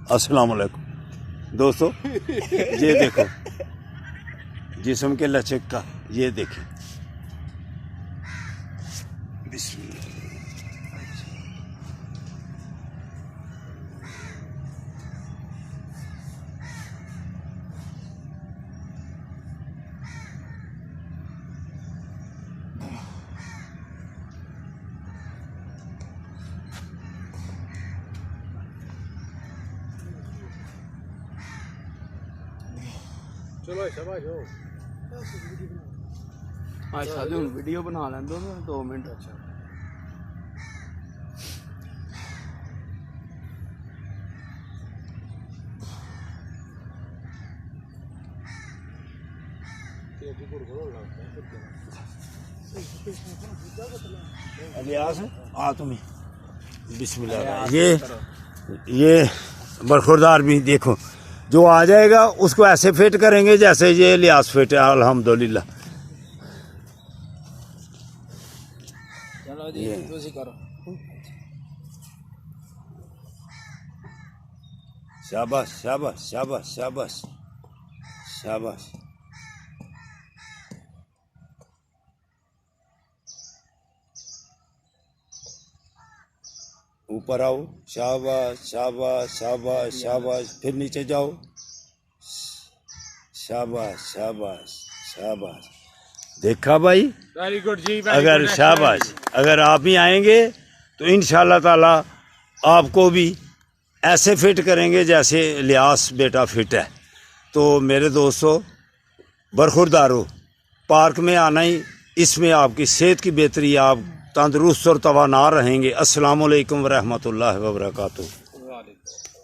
अस्सलाम वालेकुम दोस्तों, ये देखो जिस्म के लचक का, ये देखें। बिस्मिल्लाह। चलो शाबाश हो। अच्छा जी हूँ वीडियो बना लें दो 2 मिनट। अच्छा इलियास आ तुम्हें बिस्मिल्लाह। ये बरखुरदार भी देखो, जो आ जाएगा उसको ऐसे फिट करेंगे जैसे ये इलियास फिट है। अल्हम्दुलिल्लाह। चलो जी तुसी करो। शाबाश शाबाश शाबाश शाबाश शाबाश। ऊपर आओ, शाबाश शाबाश शाबाश शाबाश। फिर नीचे जाओ, शाबाश शाबाश शाबाश। देखा भाई, वेरी गुड जी। अगर शाबाश, अगर आप ही आएंगे तो इंशाल्लाह ताला आपको भी ऐसे फिट करेंगे जैसे इलियास बेटा फिट है। तो मेरे दोस्तों, बरखुरदारो पार्क में आना ही, इसमें आपकी सेहत की बेहतरी, आप तंदुरुस्त और तवाना रहेंगे। अस्सलाम वालेकुम व रहमतुल्लाहि व बरकातुहू।